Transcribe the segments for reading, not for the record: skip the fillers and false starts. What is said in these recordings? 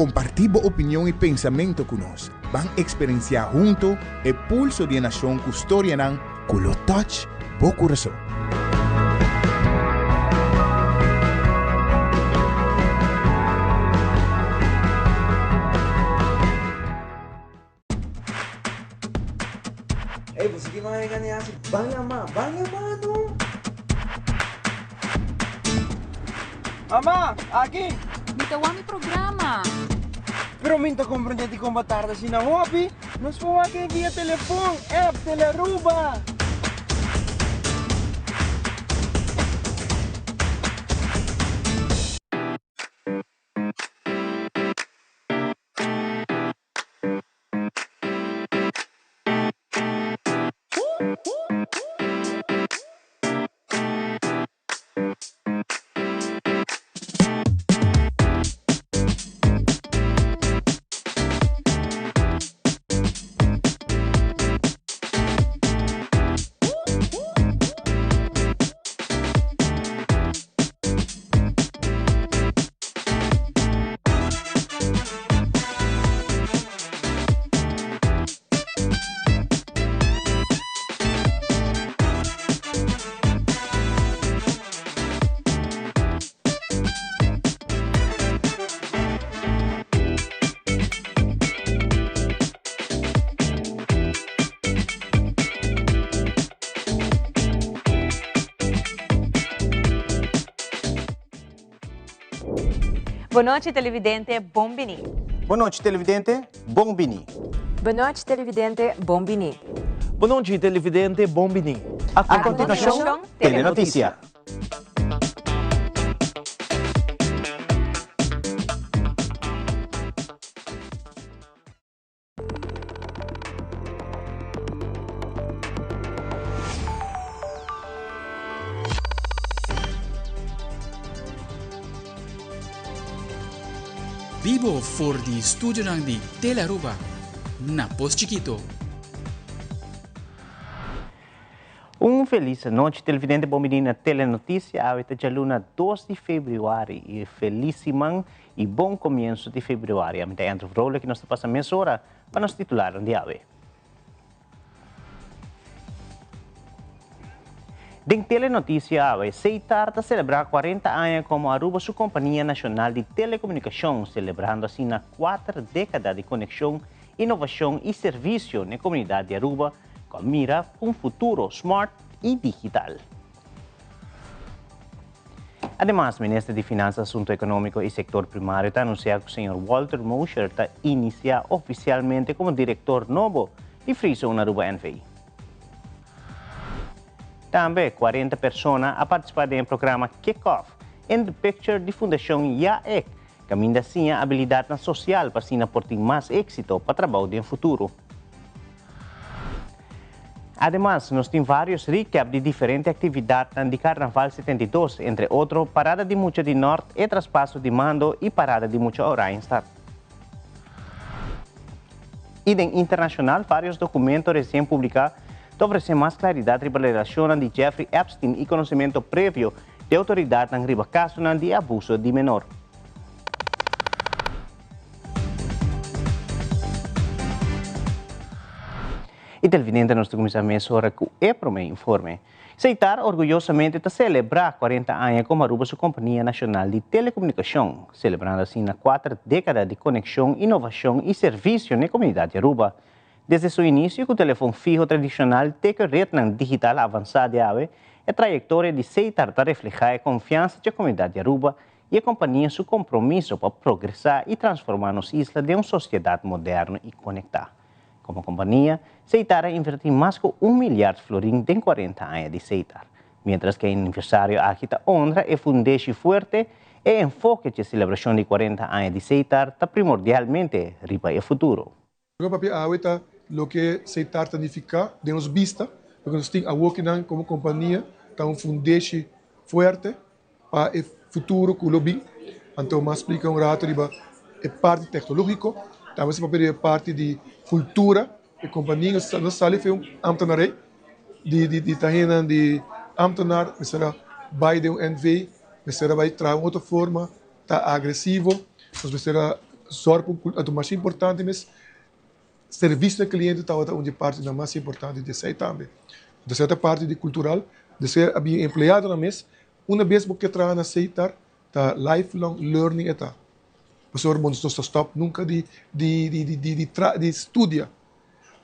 compartir boa opinião e pensamento conosco. Van experienciar junto o pulso de nação custodianan com o touch do coração. Hey, você que vai ganhar assim, banha mano. Ama, aqui. Bitawan mi programa. Pero minta compreender com batarda assim na hobby. Nós vamos aqui via telefone, app, Teleruba. Boa noite, televidente Bombini. Boa noite, televidente Bombini. Boa noite, televidente Bombini. Boa noite, televidente Bombini. A continuação, Telenoticia. Vivo for di studio di Teleruba, na Pos Chiquito. Feliz noite, televidente Bombini na Telenoticia. Hoje é luna 2 de Februari e feliz e bom começo de Februari. A minha Andrew Role que nós passamos meia hora para nos titular um dia. Em Telenoticia, Seitar está celebrar 40 anos como Aruba, sua companhia nacional de telecomunicação, celebrando assim na 4 décadas de conexão, inovação e serviço na comunidade de Aruba, com mira um futuro smart e digital. Además, o Ministro de Finanças, Assunto Econômico e Sector Primário está anunciando que o Sr. Walter Mosher está iniciar oficialmente como diretor novo de Friso na Aruba NVI. Também 40 pessoas a participar do programa Kick-Off in the Picture de Fundação IAEC, que ainda assim a habilidade social para se ter mais êxito para trabalhar no futuro. Además, nós temos vários recaps de diferentes atividades de Carnaval 72, entre outros, Parada de Mucha de Norte e Traspasso de Mando e Parada de Mucha Oriental. E em internacional, vários documentos recém-publicados oferecem mais claridade sobre a relação de Jeffrey Epstein e conhecimento prévio de autoridades em caso de abuso de menor. E televidente, nós começamos a com o primeiro informe. Seitar orgulhosamente está celebrar 40 anos como Aruba, sua companhia nacional de telecomunicação, celebrando assim na 4 décadas de conexão, inovação e serviço na comunidade de Aruba. Desde seu início, com o telefone fijo tradicional, teve rede digital avançada a trajetória de Seitar está reflejar a confiança da comunidade de Aruba e acompanha seu compromisso para progressar e transformar nossa isla em uma sociedade moderna e conectada. Como companhia, Seitar investiu mais de 1 milhar de florins em 40 anos de Seitar, mientras que o aniversário aqui honra e fundeche forte e enfoque de celebração de 40 anos de Seitar está primordialmente riba o futuro. Lo que Seitar significa de nos vista, porque nós temos a working como companhia, está fundeche forte para o futuro que o lobby. Então, mais explica rato riba é parte tecnológico, também se pode parte de cultura, e companhia nós sabe um ambtenaar de tahena de ambtenaar, we será bij de NV, we será bij trouwen outra forma, tá agressivo, nós será zorg por o mais importante mas serviço ao cliente está onde parte da mais importante de sei também. De certa parte de cultural, de ser empregado na mesa, uma vez que trabalha na aceitar, tá lifelong learning eta. Professor, bom, não stop nunca de estudia.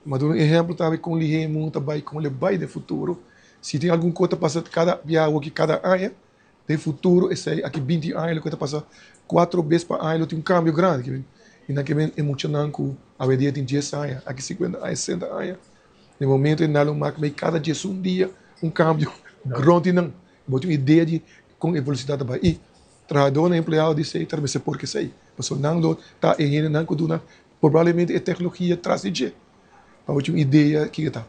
Mas um exemplo também com ele muito bem com ele vai de futuro. Se tem alguma coisa passa cada viagem que cada ano, de futuro, esse aqui 20 anos, ele passa 4 vezes por ano, tem cambio grande. E naquele emocionante que a dia tem 10 anos, aqui 50 anos, 60 anos. No momento, ele não marca cada dia dia cambio grande não. Eu tenho ideia de com a velocidade vai. E trabalhador, empregado, de sei, também sei por que sei. Mas não está errando, não que provavelmente a tecnologia traz de. Eu tenho ideia que está.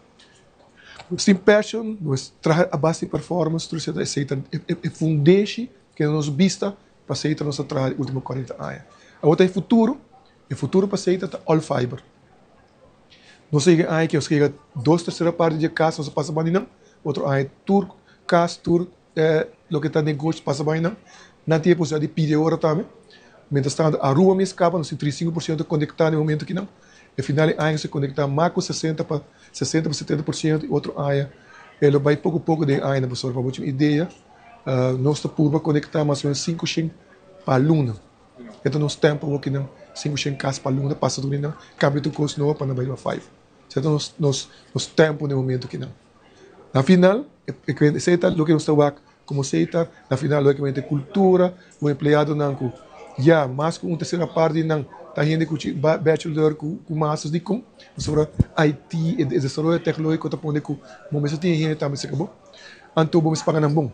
Sem passion, nós trazer a base de performance, trouxe a aceita e fundeixe que nos vista para aceitar nossa trabalho últimos 40 anos. A outra é futuro para aceitar está all fiber. Não sei que eu escreva 2/3 parte de casa, você passa bem não. Outro tour, casa, tour, lo que está negócio passa bem não tem a possibilidade de pedir hora também. Mientras tanto, a rua me escapa, não sei 35% conectado no momento que não. E final aí se conectar mais com 60 para 70%, e outro aí, ele vai pouco a pouco de aí, professor, para uma ideia, nós estamos para conectar mais ou menos 5 para a luna. Então, nós temos que não 5 casas para a luna, passa tudo não, cambia o custo novo para não vai para 5. Então, nós temos no momento que não. Na final, aceita o que nós estamos como aceita, na final, logicamente, cultura, o empregado não, já, mais com uma terceira parte não, tá gente que bachelor com massas de com sobre IT e desenvolvimento tecnológico tá pondo com momento tem gente também se acabou anto vamos pagar não bom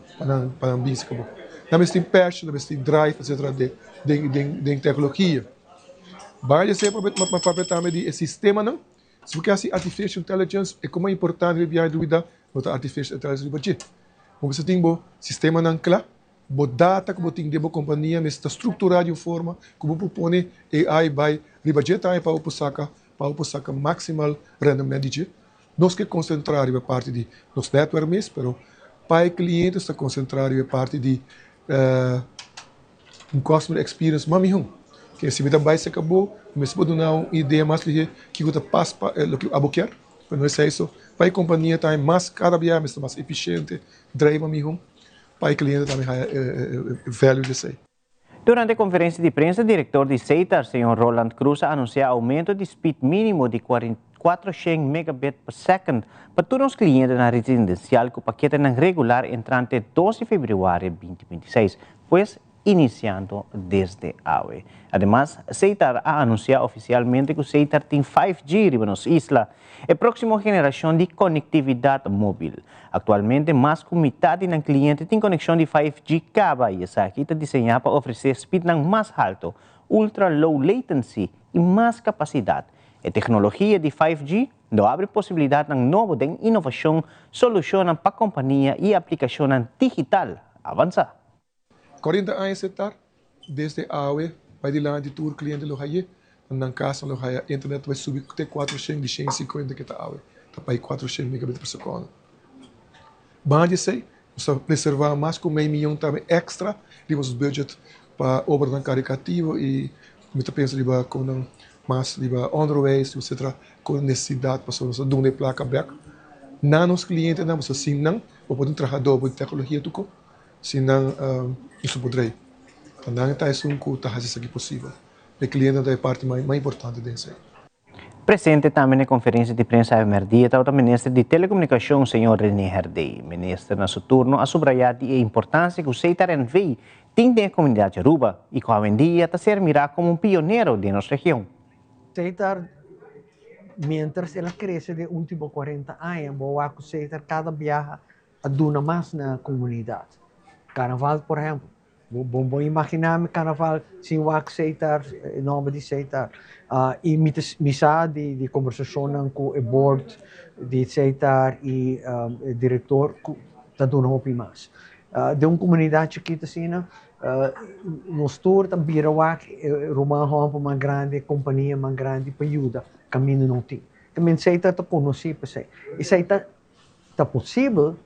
para bem se acabou também tem passion também tem drive etc de tecnologia vai ser para também de sistema não se porque assim artificial intelligence é como é importante viajar dúvida outra artificial intelligence budget você tem bom sistema não claro bo data que tem de boa companhia mas está estruturado de uma forma como propõe AI vai ribajetar para o saca maximal rendimento de nós que concentrar a parte de nos network mas pero para o cliente está concentrar a parte de customer experience mami que se vida vai se acabou mas pode dar uma ideia mais que o passa o que aboquer mas não é isso para a companhia tá mais cada vez mais eficiente drive mami para o cliente também value de sei. Durante a conferência de imprensa, o diretor de CEITAR, Sr. Roland Cruz, anunciou aumento de speed mínimo de 400 megabits por segundo para todos os clientes na residencial com paquete não regular entrante 12 de fevereiro de 2026, pois iniciando desde hoje. Además, CEITAR ha anunciado oficialmente que o CEITAR tem 5G em nossa isla, a próxima geração de conectividade móvel. Atualmente, mais que metade dos clientes tem conexão de 5G caba e essa aqui está desenhada para oferecer speed mais alto, ultra low latency e mais capacidade. A tecnologia de 5G não abre possibilidade de novo de inovação, solução para a companhia e aplicação digital avançada. 40 anos estar desde hoje vai de lá de tour cliente lo haye na casa lo haye internet vai subir até 400 de 150 que está hoje tá para 400 megabits por segundo bande sei só preservar mais com meio milhão também extra de nosso budget para obra não caricativo e muita pensa de com mais de underways etc com necessidade para só dar uma placa back na nos clientes não você sim não ou pode trabalhar dobro de tecnologia tu senão isso poderia. Então, está isso que está fazendo aqui possível. O cliente é a parte mais importante disso. Presente também na conferência de imprensa emergente está o ministro de Telecomunicação, Sr. René Herdey. O ministro, no seu turno, a subrayado a importância que o CEITAR tem na comunidade Aruba e que hoje em dia está ser mirado como pioneiro de nossa região. CEITAR, mientras ela cresce de últimos 40 anos, o CEITAR cada viaja a duna mais na comunidade. Carnaval, por exemplo. Vou imaginar-me carnaval sem o aceitar, em nome de aceitar. E missa de conversação com o board de aceitar e o diretor, tanto não houve mais. De uma comunidade chiquita assim, nós todos também Romão uma grande companhia, uma grande ajuda, caminho não tem. Também aceitar está conhecido, e aceitar está possível,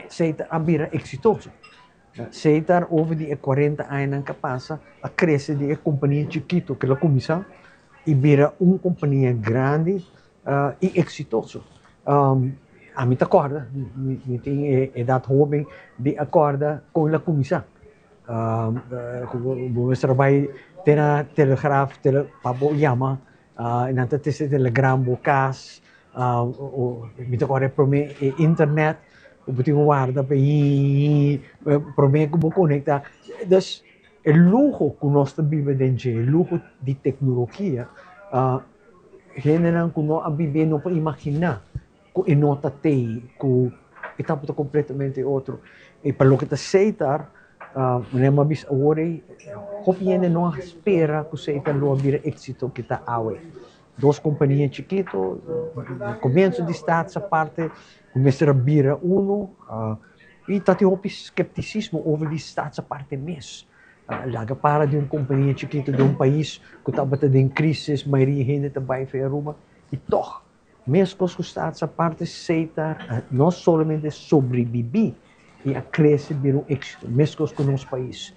aceitar a exitoso. Seitar over die 40 anos que passa, a crescer de companhia chiquito que ela começa e vira companhia grande e exitoso. A mim acorda, me tem idade jovem de acorda com a comissão. Você trabalha na telegraf, pabo yama, nanta tese telegram bukas, me acorda para mim internet, o botinho guarda para mim que vou conectar. Dus o luxo que nós vivemos dentro, o luxo de tecnologia, generam que nós vivemos não para imaginar que não está aí, que está completamente outro. E para o que está aceitar, não é bis agora, hopiene não espera que seita não vira êxito que está awe. Duas companhias chiquito, começo de estar essa parte, começa a virar e está tendo skepticismo over die essa parte mesmo. Laga para de companhia chiquita de país que estava em crise, maioria gente também foi a Roma e toch, mesmo que está essa parte aceita, não somente sobreviver e a crescer vir êxito, mesmo que o nosso país.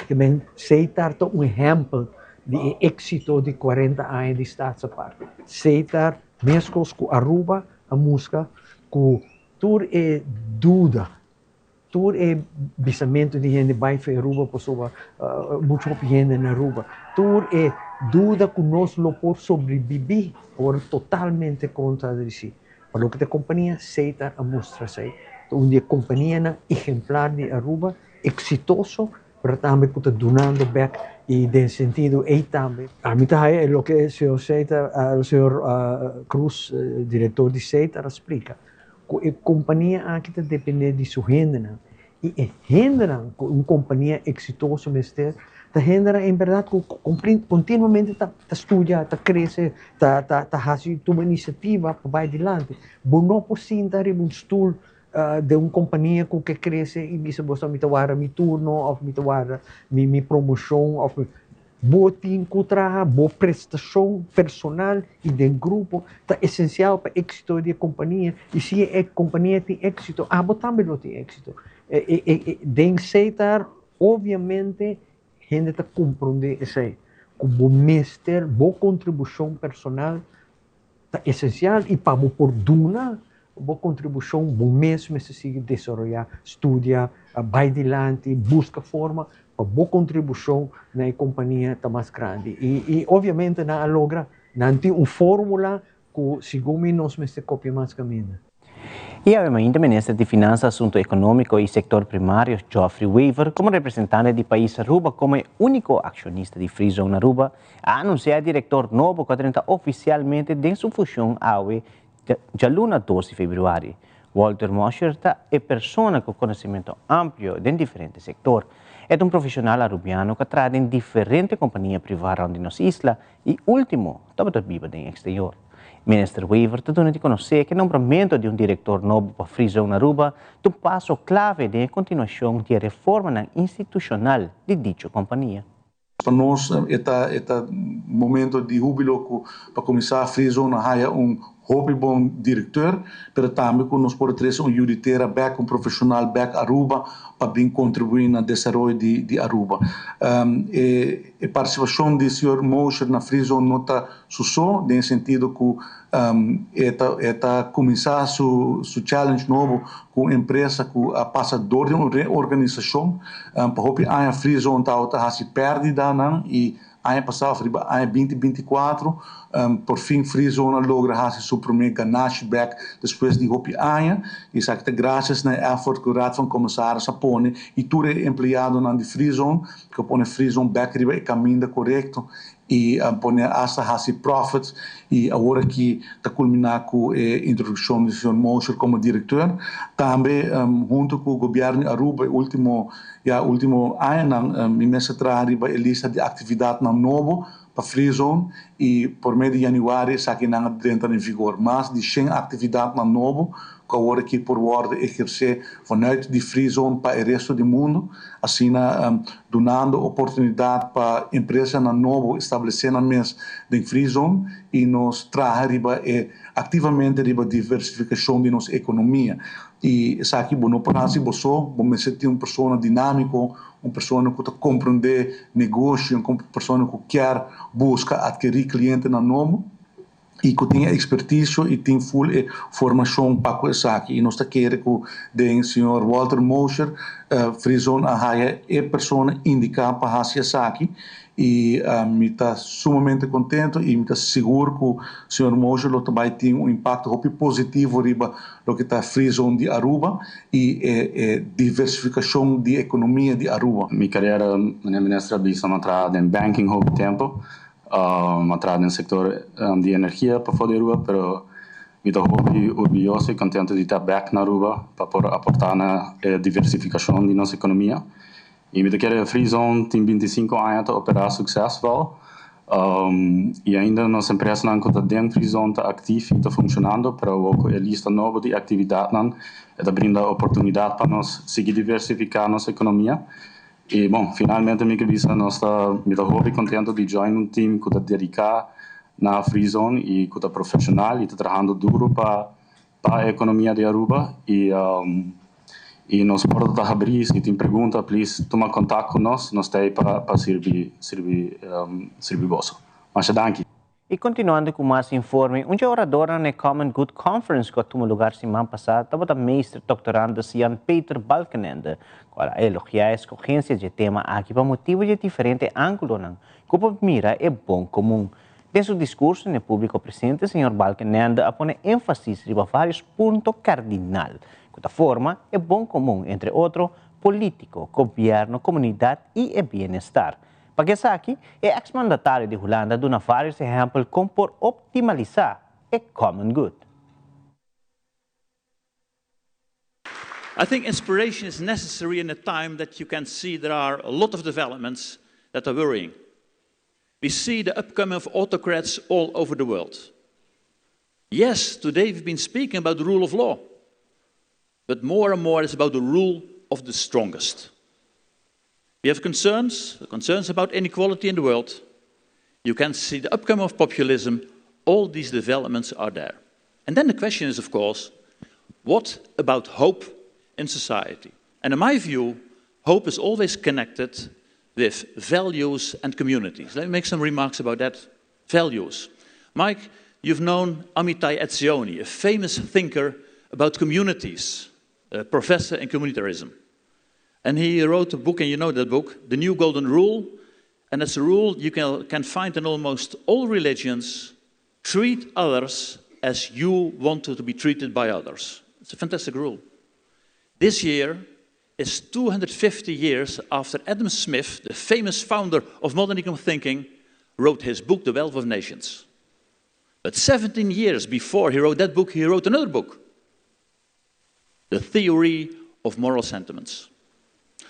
Também aceitar um exemplo de êxito de 40 anos de estar essa parte. Aceitar mesmo que Aruba, a música, que tudo é dúvida. Tudo é pensamento de gente vai para Aruba, pessoa muito gente na Aruba. Tudo é dúvida que nós não podemos sobreviver ou totalmente contra de si. Para o que a companhia aceita a mostrar-se. Onde a companhia na exemplar de Aruba, exitoso, para também que está donando back e nesse sentido aí também. A mim é o que o senhor Seita, o senhor Cruz, diretor de Seita, explica. A companhia aqui depende de sua renda. E renda, uma companhia exitosa, a renda, em verdade, continuamente está estuda, está cresce, está fazendo uma iniciativa para adiante. Não possível dar um estudo de uma companhia que cresce e me você me tawara mi turno, ou me tawara mi promoção, ou boa trabalho, boa prestação personal e de grupo, é essencial para o êxito da companhia. E se a companhia tem êxito, também não tem êxito. De aceitar, obviamente, a gente está compreendendo isso aí. Como mestre, boa contribuição personal é essencial e para por duna, boa contribuição, bom mesmo se seguir desenvolver, estuda, vai adiante, busca forma para boa contribuição na companhia está mais grande. E obviamente não logra, não tem uma fórmula que segundo nós me copia mais caminho. E ainda o ministro de Finanças, Assunto Econômico e Sector Primário, Geoffrey Weaver, como representante do país Aruba, como único acionista de Free Zone Aruba, a anunciar diretor novo que entra oficialmente em sua função já luna 12 de Februari. Walter Mosher é pessoa com conhecimento amplo em diferentes setores. É um profissional arubiano que trabalha em diferentes companhias privadas de nossa isla e, último, também vive no exterior. Ministro Weaver te deu a conhecer que o nomeamento de um diretor novo para Free Zone Aruba é um passo clave de continuação da reforma institucional de dicha companhia. Para nós, é momento de júbilo para começar a Free Zone a bom diretor, mas também que nós podemos trazer juditeira back, profissional back Aruba, para bem contribuir no desenvolvimento de Aruba. A participação do Sr. Mosher na Free Zone não está só, no sentido que está começar seu challenge novo com a empresa que passa dor de uma organização, para a Free Zone está se perdida e ano passado, em 2024, por fim, Free Zone logra seu primeiro ganagem back depois de hopi ano. E isso é graças ao esforço que o Raad van Commissaris põe e tudo é empregado na Free Zone, que põe Free Zone back e caminho correto e põe hasta profits e agora que está culminar com a introdução do Sr. Mosher como diretor, também junto com o governo Aruba, último ano, me trabalha a lista de atividades novo para Free Zone e por meio de janeiro está que não entra em vigor, mas de 100 atividades novo que agora aqui por ordem exercer vanuit de Free Zone para o resto do mundo, assim dando oportunidade para empresas novo estabelecer na mesa de Free Zone e nos trazer ativamente a diversificação de nossa economia. e essa aqui não parece você me sentir uma pessoa dinâmico, uma pessoa que compreende negócio, uma pessoa que quer buscar adquirir cliente na nome e que tem expertise e tem full formação para isso aqui. E nós queremos que o senhor Walter Mosher frisou a pessoa indicada para fazer isso aqui. E me está sumamente contente e me está seguro que o senhor Mosher também tem impacto positivo riba do que está frisando de Aruba e diversificação de economia de Aruba. Minha carreira na ministra bisa entrada em banking há tempo, entrada no setor de energia para fora de Aruba, pero me estou orgulhoso e contente de estar back na Aruba para poder aportar na diversificação de nossa economia. E me quero frisar tem 25 anos a operar succesvol. E ainda nossa empresa não está dentro de zona ativo e está funcionando, para o a lista nova de atividade não brinda oportunidade para nós seguir diversificar nossa economia. E bom, finalmente me cabeça nós está me estou contente de join um time que está dedicado na free zone e que está profissional e está trabalhando duro para a economia de Aruba e nós podemos abrir, se tem pergunta, please, toma contato com nós estamos para servir você. Mas danke. E continuando com mais informe, um orador na Common Good Conference que tomou lugar semana passada, estava o mestre doutorando Jan Peter Balkenende, que elogia a escolhência de tema aqui para motivos de diferente ângulo, que para mira é bom comum. Em seu discurso no público presente, o Sr. Balkenende põe ênfase em vários pontos cardinais. Da forma, é bom comum, entre outros, político, governo, comunidade e bem-estar. Para que aqui, é ex-mandatário de Holanda dá vários exemplos como por optimizar a common good. I think inspiration is necessary in a time that you can see there are a lot of developments that are worrying. We see the upcoming of autocrats all over the world. Yes, today we've been speaking about the rule of law. But more and more it's about the rule of the strongest. We have concerns about inequality in the world. You can see the upcoming of populism. All these developments are there. And then the question is, of course, what about hope in society? And in my view, hope is always connected with values and communities. Let me make some remarks about that. Values. Mike, you've known Amitai Etzioni, a famous thinker about communities. A professor in communitarism. And he wrote a book, and you know that book, The New Golden Rule. And it's a rule you can find in almost all religions. Treat others as you want to be treated by others. It's a fantastic rule. This year is 250 years after Adam Smith, the famous founder of modern economic thinking, wrote his book, The Wealth of Nations. But 17 years before he wrote that book, he wrote another book. The theory of moral sentiments.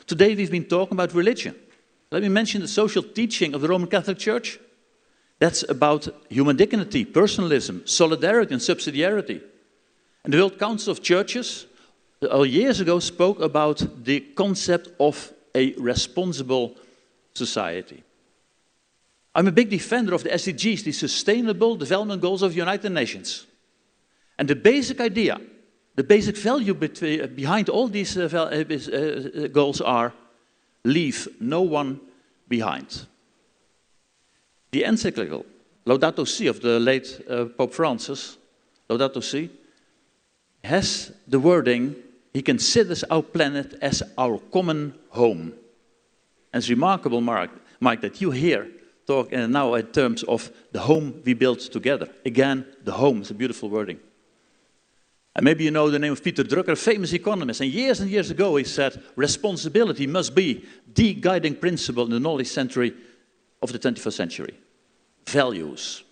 Today we've been talking about religion. Let me mention the social teaching of the Roman Catholic Church. That's about human dignity, personalism, solidarity and subsidiarity. And the World Council of Churches years ago spoke about the concept of a responsible society. I'm a big defender of the SDGs, the Sustainable Development Goals of the United Nations. And the basic idea, the basic value behind all these goals are leave no one behind. The encyclical Laudato Si of the late Pope Francis, Laudato Si, has the wording, he considers our planet as our common home. And it's remarkable, Mike, that you here talk now in terms of the home we built together. Again, the home is a beautiful wording. And maybe you know the name of Peter Drucker, a famous economist. And years ago he said, responsibility must be the guiding principle in the knowledge century of the 21st century. Values.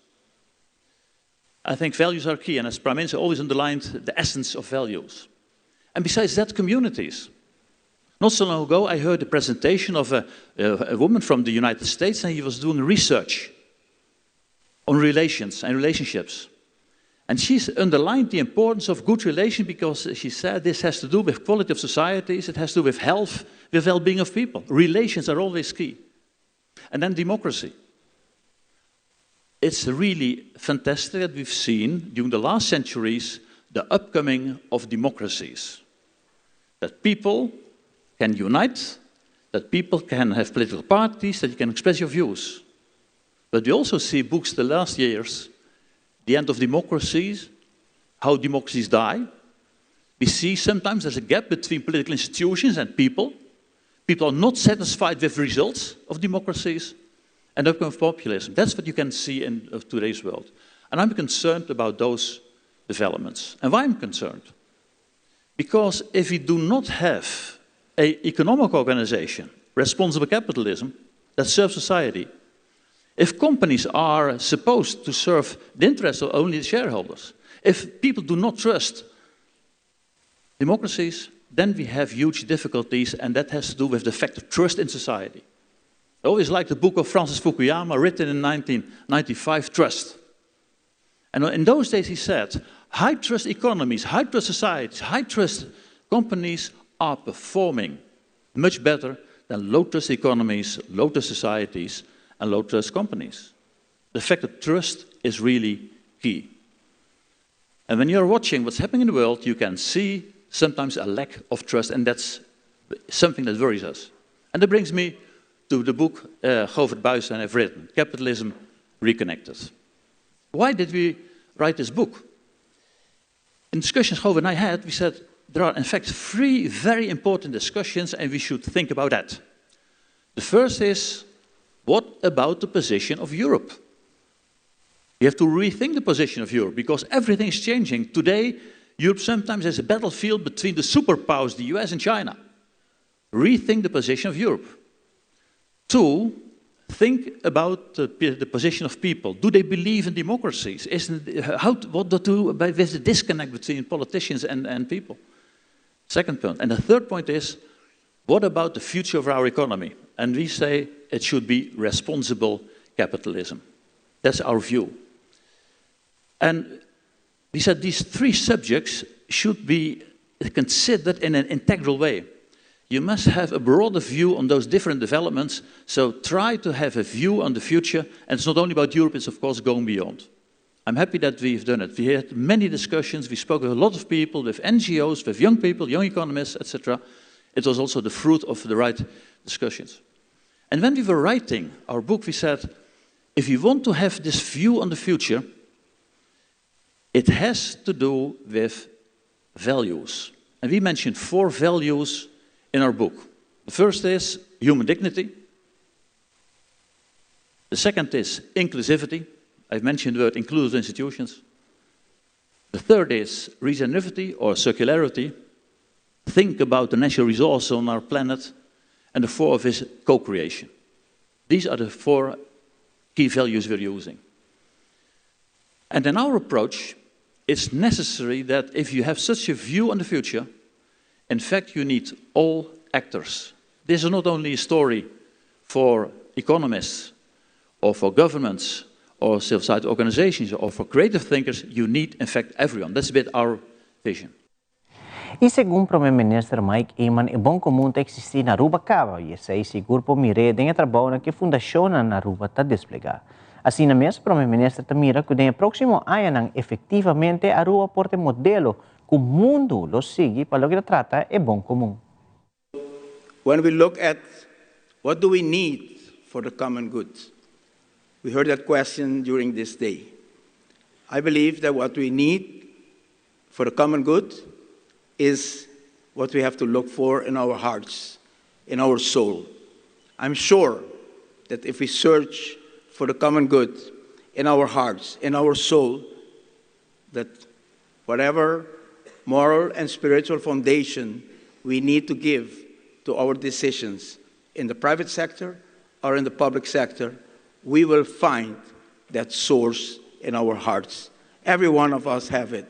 I think values are key, and as Prime Minister always underlined the essence of values. And besides that, communities. Not so long ago, I heard a presentation of a woman from the United States, and he was doing research on relations and relationships. And she's underlined the importance of good relations because she said this has to do with quality of societies, it has to do with health, with well-being of people. Relations are always key. And then democracy. It's really fantastic that we've seen, during the last centuries, the upcoming of democracies. that people can unite, that people can have political parties, that you can express your views. But we also see books the last years, the end of democracies, how democracies die. We see sometimes there's a gap between political institutions and people. People are not satisfied with results of democracies, and up comes populism. That's what you can see in today's world. And I'm concerned about those developments. And why I'm concerned? Because if we do not have an economic organization, responsible capitalism, that serves society, if companies are supposed to serve the interests of only the shareholders, if people do not trust democracies, then we have huge difficulties, and that has to do with the fact of trust in society. I always like the book of Francis Fukuyama, written in 1995, Trust. And in those days he said, high trust economies, high trust societies, high trust companies are performing much better than low trust economies, low trust societies, and low trust companies. The fact of trust is really key. And when you're watching what's happening in the world, you can see sometimes a lack of trust, and that's something that worries us. And that brings me to the book Govert Buijs and I have written, Capitalism Reconnected. Why did we write this book? In discussions Govert and I had, we said there are in fact 3 very important discussions and we should think about that. The first is, what about the position of Europe? We have to rethink the position of Europe because everything is changing. Today, Europe sometimes is a battlefield between the superpowers, the US and China. Rethink the position of Europe. 2, think about the position of people. Do they believe in democracies? What to do with the disconnect between politicians and people? Second point. And the third point is, what about the future of our economy? And we say it should be responsible capitalism. That's our view. And we said these 3 subjects should be considered in an integral way. You must have a broader view on those different developments, so try to have a view on the future, and it's not only about Europe, it's of course going beyond. I'm happy that we've done it. We had many discussions, we spoke with a lot of people, with NGOs, with young people, young economists, etc. It was also the fruit of the right discussions. And when we were writing our book, we said, if you want to have this view on the future, it has to do with values. And we mentioned 4 values in our book. The first is human dignity. The second is inclusivity. I've mentioned the word inclusive institutions. The third is regenerativity or circularity. Think about the natural resources on our planet. And the 4th is co-creation. These are the 4 key values we're using. And in our approach, it's necessary that if you have such a view on the future, in fact, you need all actors. This is not only a story for economists, or for governments, or civil society organizations, or for creative thinkers. You need, in fact, everyone. That's a bit our vision. E segundo o Primeiro-Ministro Mike Eman, é bom comum existir na Aruba Cava, e sei seguro por mire de trabalho na que a Fundação na Aruba está desplegar. Assim mesmo, o Primeiro-Ministro mira que no próximo ano, efetivamente, a Aruba porte modelo que o mundo lo sigue para lograr tratar é bom comum. When we look at what do we need for the common good, we heard that question during this day. I believe that what we need for the common good is what we have to look for in our hearts, in our soul. I'm sure that if we search for the common good in our hearts, in our soul, that whatever moral and spiritual foundation we need to give to our decisions in the private sector or in the public sector, we will find that source in our hearts. Every one of us have it.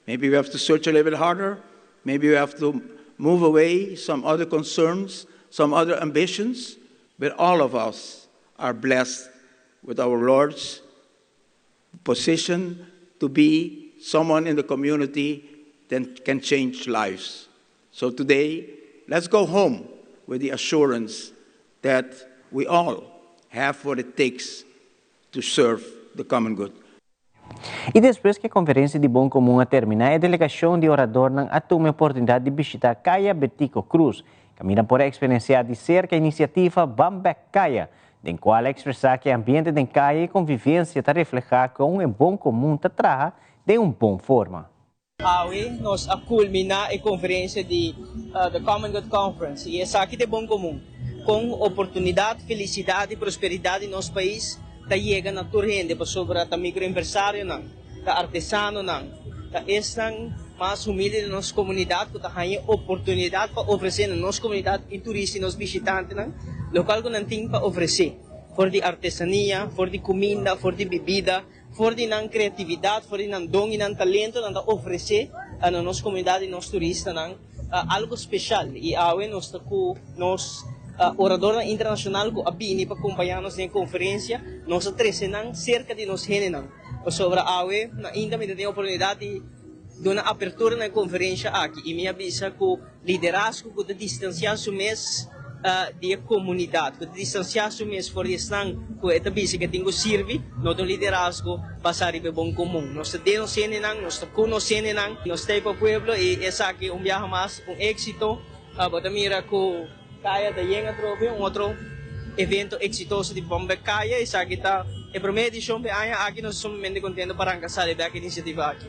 Maybe we have to search a little bit harder. Maybe we have to move away some other concerns, some other ambitions, but all of us are blessed with our Lord's position to be someone in the community that can change lives. So today, let's go home with the assurance that we all have what it takes to serve the common good. E depois que a Conferência de Bom Comum terminar, a delegação de orador não toma a oportunidade de visitar Caia Betico Cruz, caminha por experienciar de cerca a iniciativa Bambek Caia, em qual expressar que o ambiente de Caia e convivência está reflejar com um bom comum está traga de uma boa forma. Hoje nós a culminar a conferência de the Common Good Conference e essa aqui de bom comum, com oportunidade, felicidade e prosperidade em nosso país. Tá chega na torrente para sobre a microempresário não, tá artesano não, tá estão mais humilde na nossa comunidade, que tá ganhando oportunidade para oferecer na nossa comunidade e turistas e nos visitantes não, local que não tem para oferecer, for de artesania, for de comida, for de bebida, for de não criatividade, for de não dom e não talento, não oferecer na nossa comunidade e nos turistas não algo especial e awe nós tá com nós orador internacional que abini para acompanhar-nos na conferência, nós trezenam cerca de nós genenam. Sobre a AUE, ainda me tem a oportunidade de uma abertura na conferência aqui. E me avisa que o liderazgo que distanciar-se mês da comunidade, que distanciar-se mês for estar com a visa que tenho serve, no do liderazgo passar para bom comum. Nós temos genenam, nós temos genenam, nós temos para o pueblo e essa aqui viaje mais, éxito. Bota mira que Caia da Yenga Trophy, outro evento exitoso de Bambek Caia, e aqui está a primeira edição de año, aqui nós somos muito contentes para arrancar a iniciativa aqui.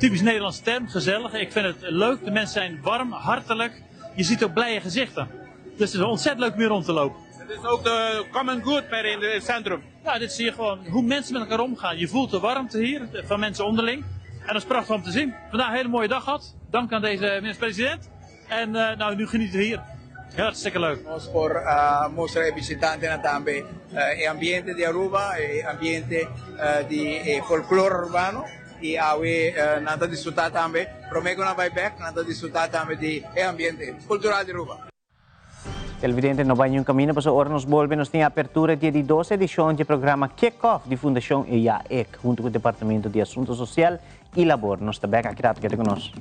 Typisch Nederlands term, gezellig. Ik vind het leuk. De mensen zijn warm, hartelijk. Je ziet ook blije gezichten. Dus het is ontzettend leuk om hier rond te lopen. Het is ook de common good meer in het centrum. Ja, dit zie je gewoon hoe mensen met elkaar omgaan. Je voelt de warmte hier van mensen onderling. En dat is prachtig om te zien. Vandaag een hele mooie dag gehad. Dank aan deze minister-president. En nou, nu genieten we hier. Hartstikke leuk. Por mostrar visitantes na tambe e ambiente de Aruba, e ambiente de folclore urbano. E awe nata disfrutar também, promego na buyback, nata disfrutar também de ambiente cultural de Aruba. Televidente, no banho caminho, para hora nos volvemos tem a abertura dia de 12 edição do programa Kick-Off de Fundação IAEC, junto com o Departamento de Assuntos Social e Labor. Nós também aqui conosco.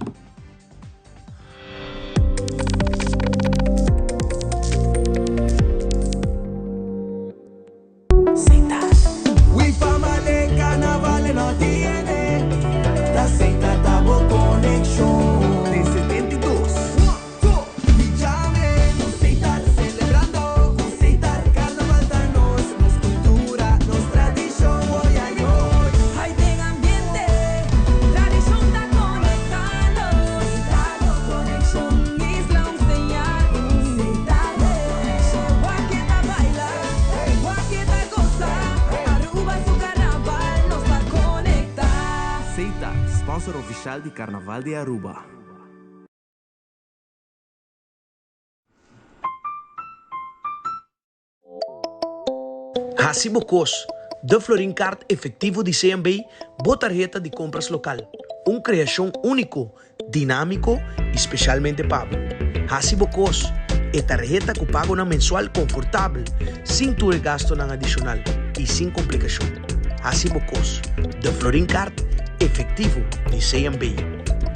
Sponsor oficial de Carnaval de Aruba. Hacibocos, de Florin Card efetivo de CMB, botarjeta de compras local. Uma criação único, dinâmico e especialmente pago. Hacibocos é tarjeta que paga na mensual confortável, sem ter gasto na adicional e sem complicação. Hacibocos, de Florin Card efetivo de CMB.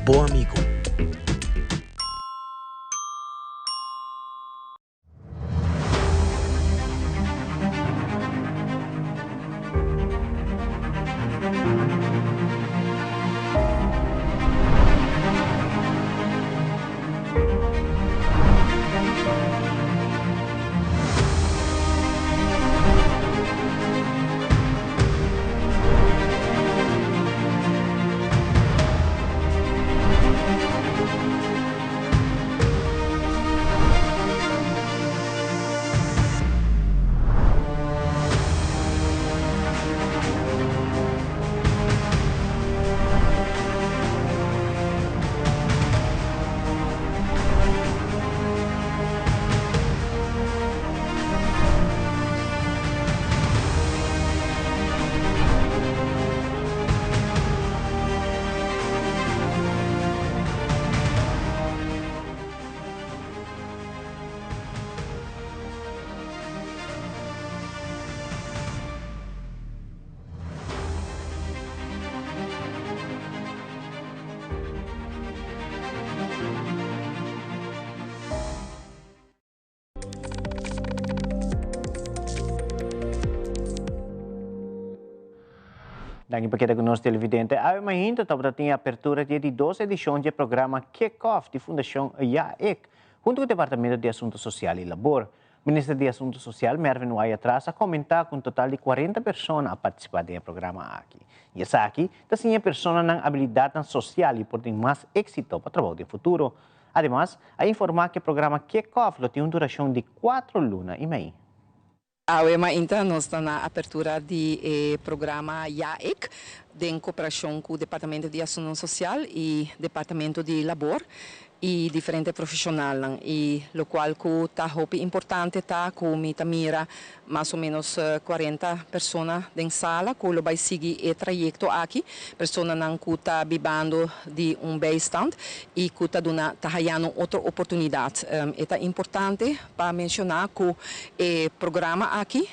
Bom amigo. Daqui para que nós televidente, há uma hinta sobre a abertura de 12 edições do programa Kick-Off de Fundação IAEC, junto com o Departamento de Assuntos Social e Labor. O ministro de Assuntos Social, Mervin Wai, atrás a comentar com um total de 40 pessoas a participar do programa aqui. E essa aqui, tem pessoas com habilidade social e por ter mais êxito para o trabalho no futuro. Además, a informar que o programa Kick-Off tem uma duração de 4 lunas e meia. A UEMA ainda nós está na abertura do programa IAEC, em cooperação com o Departamento de Ação Social e Departamento de Labor e diferentes profissionais, e o qual está importante tá com mira mais ou menos 40 pessoas em sala que vai seguir o trajeto aqui, pessoas que está vivendo de beistand e que está ganhando outra oportunidade. É importante para mencionar que o programa aqui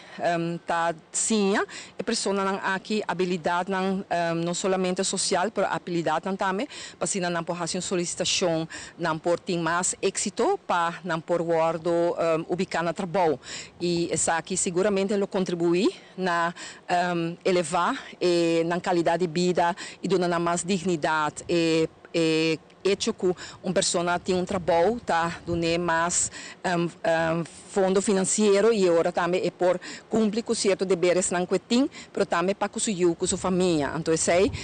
está sim, a pessoas aqui habilidade não somente social, mas habilidade também para se não fazer uma solicitação não por ter mais êxito para não por guardo ubicar no trabalho, e essa aqui seguramente ele contribui na elevar na qualidade de vida e dando mais dignidade hecho que uma pessoa tem trabalho, tá, dando mais fundo financeiro e agora também é por cumprir com certos deveres não que tem, mas também para conseguir com sua família. Então,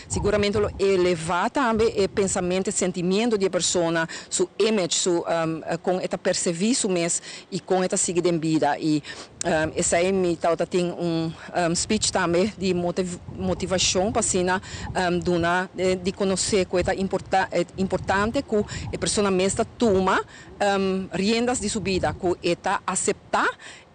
seguramente elevar também o pensamento e sentimento da pessoa, sua image, com esta percebição mesmo e com esta seguida em vida. E essa aí me tem speech também de motivação para de conhecer que é importante que a pessoa mesma toma riendas de sua vida, que está aceitar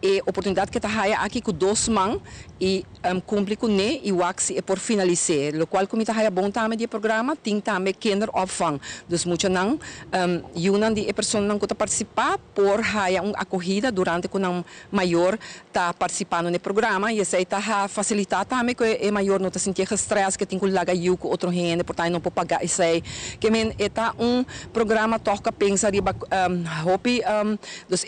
a oportunidade que está aqui com 2 mãos e cumprir com ele e o é por finalizar. O qual, como está bom também do programa, tem também kinderopvang. Dus muito não, uma de pessoas que está participar por uma acolhida durante que o maior está participando no programa e isso está facilitar também que o maior não está sentindo estresse, que tem que lagar com outro gente, portanto não pode pagar isso aí. Que está programa toca pensa riba dus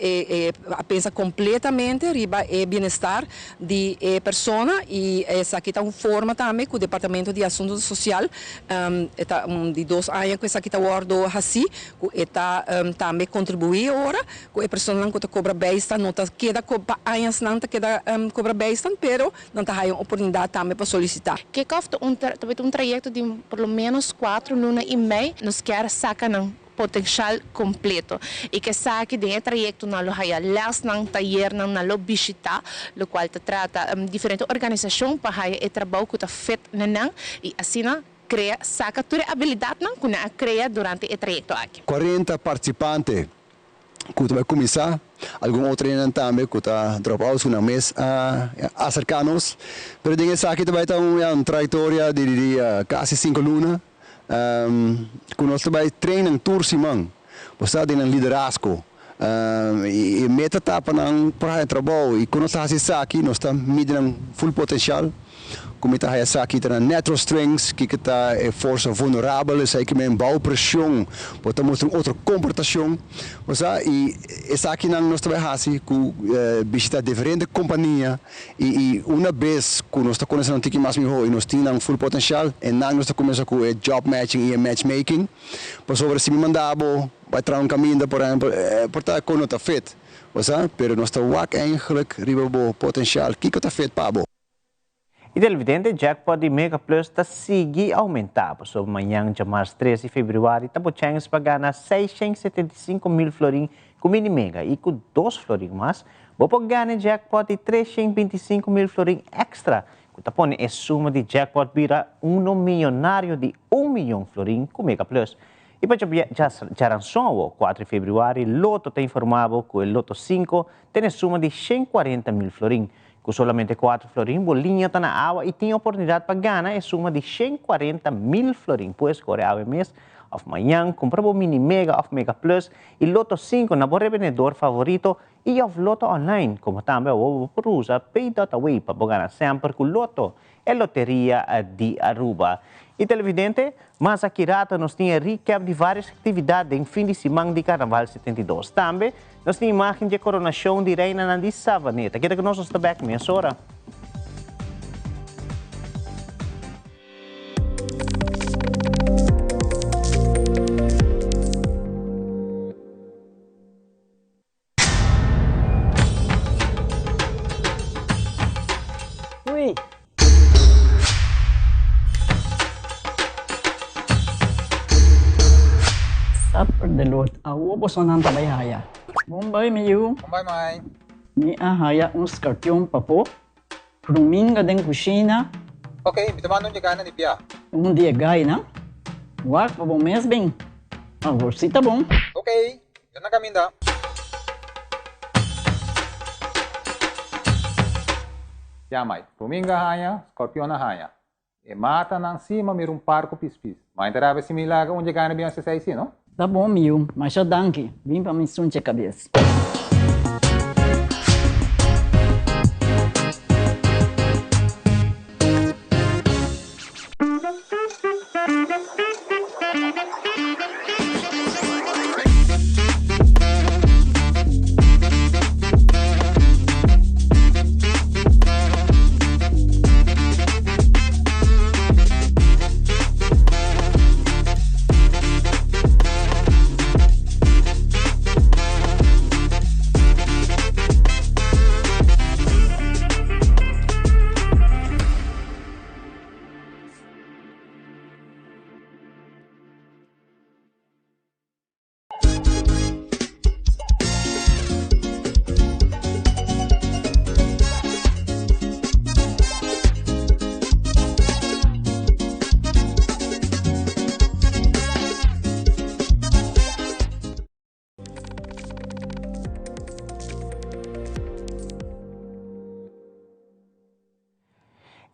pensa completamente riba o bem-estar de pessoa e essa aqui está uma forma também que o Departamento de Assuntos Social está de 2 anos que essa aqui está guardo assim que está também contribuir agora que a pessoa que está cobra bastante não está queda anos não está queda cobra bastante, pero não está aí uma oportunidade também para solicitar. Kick-Off é um trajeto de pelo menos 4 lunas e meia, nos quer sacar potencial completo e que saque de trayecto na lohaya las ng taller ng nalo bisita, lo qual trata diferente organização para haya e trabalho que tá fit nanang e assim cria saca toda habilidade não que na cria durante o trayecto aqui. 40 participantes que vai começar, algum outro também que está drop out na mês a acercar-nos, pero dinheiro saque vai ter uma trajetória de quase 5 lunas. Nós também treinamos tour simão, você tem um liderazgo e meta etapa não para trabalho e quando nós fazemos aqui nós estamos medindo full potencial, como está essa aqui tem natural strengths que está força vulnerável, isso aí que é bau pressão, pode mostrar outra comportação, você e essa aqui nós trabalhamos com visita diferentes companhias e uma vez que nós estamos conhecendo um pouquinho mais melhor e nós temos full potencial e nós estamos começando com job matching e matchmaking, para sobre se me mandava vai trazer um caminho por exemplo, portanto quando está feito, você, pero nós estamos eigenlijk riba potencial que está feito para E televidente, jackpot de Mega Plus está seguir aumentar. Sobre amanhã, de março 13 de Februari, está podendo pagar na 675 mil florins com mini mega e com 2 florins mais. Vou pagar no jackpot de 325 mil florins extra. Que está pondo a suma de jackpot vira milionário de 1 milhão florins com Mega Plus. E para já lançou o 4 de Februari, Loto está informado que o Loto 5 tem a suma de 140 mil florins. Com somente 4 florins, bolinha está na água e tem a oportunidade para ganhar a suma de 140 mil florins. Pois, corre mês, of manhã, compra o mini mega of Mega Plus e Loto 5 na bom revendedor favorito e of Loto online, como também o usa Pay.away para ganhar sempre com Loto, a loteria de Aruba. E televidente, mas aqui rata nós temos recap de várias atividades em fim de semana de Carnaval 72. Também, nós temos imagem de coronação de Reina Nandi Savaneta. Kita que nós estamos back nessa hora. delot awo bosonan tabayhaya. Bombay miyu. Bombay mai. Mi ahaya uns kartyong papo. Pruminga den kusina. Okay, bitamano niya kana ni Pia. Dia gay na. Wak pa bom mes bem. Agor sita bom. Okay, yan na kami da. Yamay, Pruminga haya, Scorpion na haya. E mata nang cima mirum parco pispis. Mas interava se milaga onde ganha bem essa aí, não? Tá bom, miu, mas já danke. Vim para me sunche cabeça.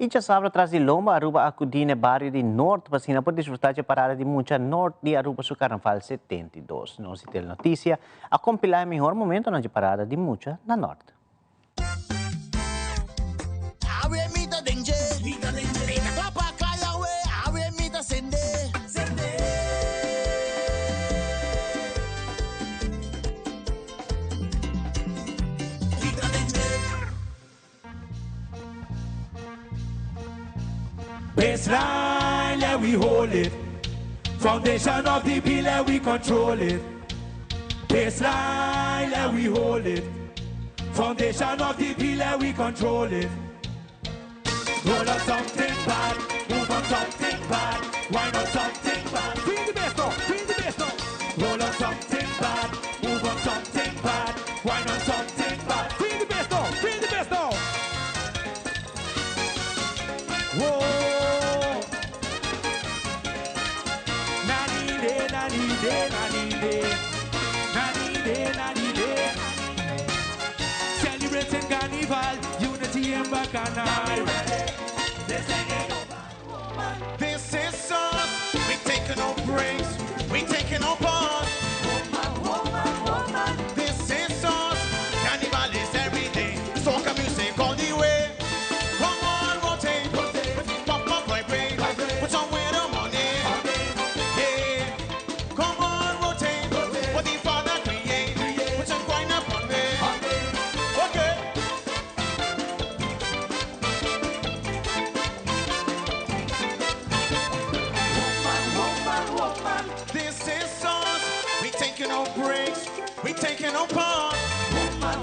E já sabe, atrás de Lomba, Aruba, Acudine, bairro de Norte, vacina por desfrutar de parada de muita Norte de Aruba, su Carnaval 72. Não se tem notícia, a compilar o melhor momento na parada de muita na Norte. Baseline, let we hold it. Foundation of the bill, let we control it. Baseline, let we hold it. Foundation of the bill, let we control it. Roll up something bad, move on something bad, wind up something bad. Bring the best up, bring the best up. Roll up something bad, move on something bad, wind up something bad. Bring the best up, bring the best up. Whoa. Celebrating Carnival, unity and bacchanal. This is us. We taking no breaks. We taking no pause. This is us. Carnival is every day. Soca music all the way. Come on, rotate. Pop up, vibrate. Put on where the money. Yeah. Come on, rotate. What the Father create. Put some coin up on me. Okay. Woman. This is us. We taking no breaks. We taking no pause.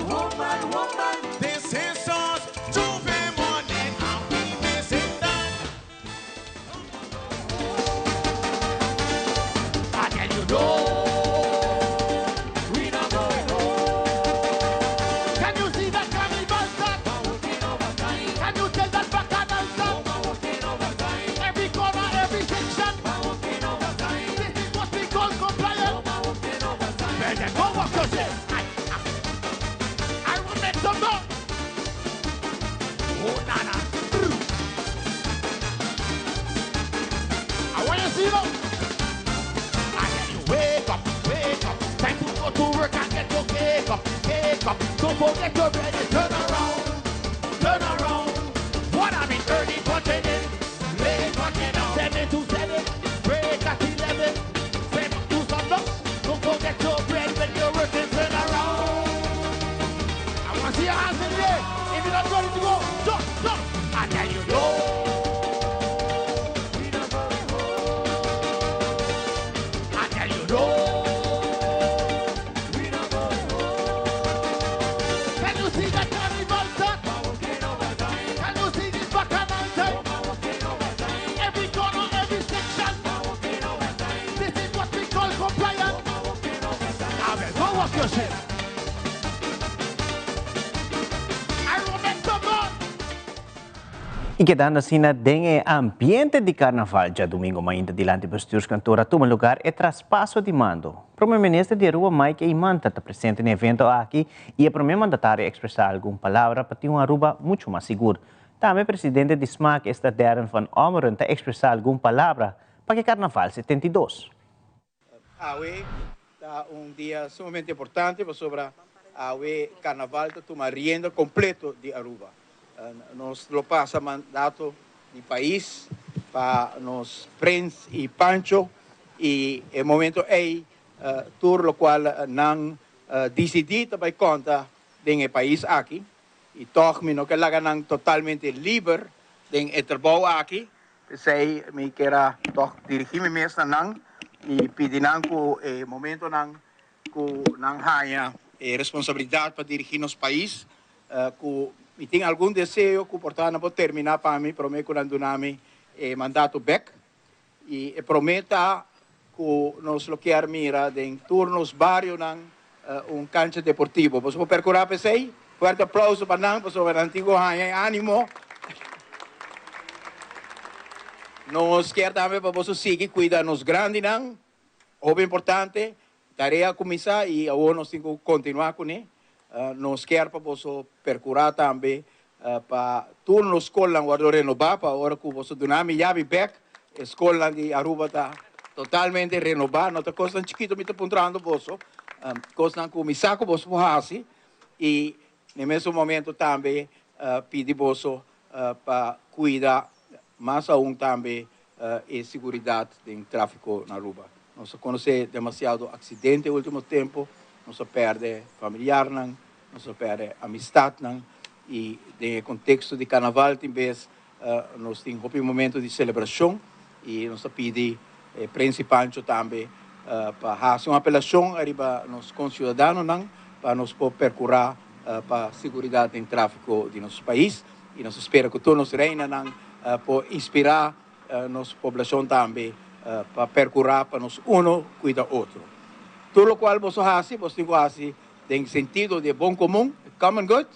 Woman. This is us. Tuesday morning, I'll be missing that. I tell you no. We not going home. Can you see that carnival start? Can you tell that bacchanal start? Every corner, every section. This is what we call compliance. Well, then go walk yourself. I will make some noise. Oh, nana. I want to see you. I tell you, wake up. Time to go to work and get your cake up. Don't forget your bread and turn around. What I mean, early punching in, late punching out. 7 to 7, break at 11. 7 to sundown. Don't forget your bread when you're working, turn around. I want to see your hands in the air. If you're not ready to go, jump. I tell you, no. I tell you, no. Can you see that? E quedando assim na dengue ambiente de carnaval, já domingo ainda dilante do bestuurskantoor toma lugar é traspasso de mando. O primeiro-ministro de Rua, Mike Eimanta, está presente no evento aqui e é primeiro mandatário expressar alguma palavra para ter uma Aruba muito mais segura. Também o presidente de SMAC, está Darren van Omeren, está expressar alguma palavra para que Carnaval 72. Hoy está un día sumamente importante sobre hoy Carnaval está tomando rienda completo de Aruba. Nos lo pasa mandato do país para nos Prince e Pancho e el momento é tur lo qual não decidido by conta den el país aqui e toch me no que laga nang totalmente liber den el trabalho aqui sei me quera toch dirigir me mesmo nang e pedir nang ko momento nang ko nang haya responsabilidade para dirigir nos país ko e tem algum desejo que portanto vou terminar para mim prometo quando nami mandato back e prometa que nos lo quer mira em turnos barrio nang cancha deportivo. Posso percurar para sei? Forte aplauso para nang, posso ver antigo ânimo. Nos quer também para você seguir cuidar nos grandes nang, o importante tarefa começar e agora nós temos que continuar com ele. Nos quer para você percurar também para turnos escola guardo renovar para agora que você dunami javi back escola de Aruba está totalmente renovada não está coisa chiquito me está pontrando você coisa que me saco você faz e no mesmo momento também pedir você para cuidar mais aún também a segurança do tráfico na Aruba. Nós conhecemos demasiado acidente no último tempo, nós perde familiar, nós perde amistade, e no contexto de carnaval também nós temos um momento de celebração e nós pedimos principalmente também para fazer uma apelação arriba nos concidadãos para nos percurar para a segurança do tráfico de nosso país e nós esperamos que todos nos reina para inspirar nossa população também para percurar para nos cuidar outro. Tudo o qual você faz, você tem que fazer em sentido de bom comum, common good,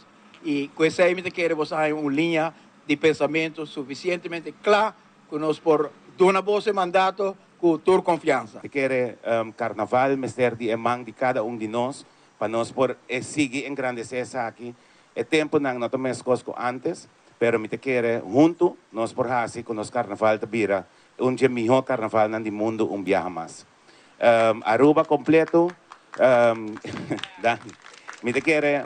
e com essa aí quer você ter uma linha de pensamento suficientemente clara que nós por dar voz e mandato com toda confiança. Quer carnaval, mestre de emang de cada de nós, para nós por seguir engrandecer essa aqui. É tempo não nós tomamos coisas antes, pero me quer junto nós por fazer com nós carnaval de bira, dia melhor carnaval no mundo viaja mais. Aruba completo, me quer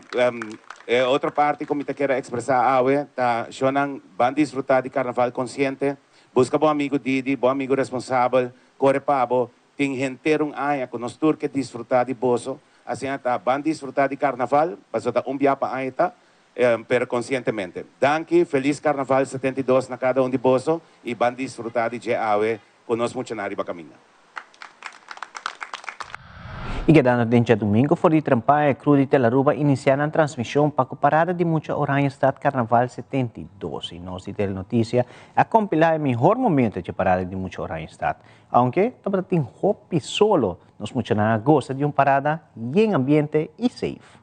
outra parte que me quer expressar awe, tá, chonan van disfrutar de carnaval consciente, busca bom amigo Didi, bom amigo responsável, corre pabo, tem gente aya que nós turque disfrutar de bozo, assim tá, van disfrutar de carnaval, passou tá viaja para aita, pero conscientemente. Danke, feliz carnaval 72 na cada de bozo e van disfrutar de awe conosco muito na riba caminho. E quedando dentro de domingo, foi de trampar a Cruz de Telenoticia iniciar a transmissão para a parada de muita Oranha Estado Carnaval 72. E nós de Telenoticia a compilar o melhor momento de parada de muita Oranha Estado. Aunque também tem hope solo, nós muito gosta de uma parada em ambiente e safe.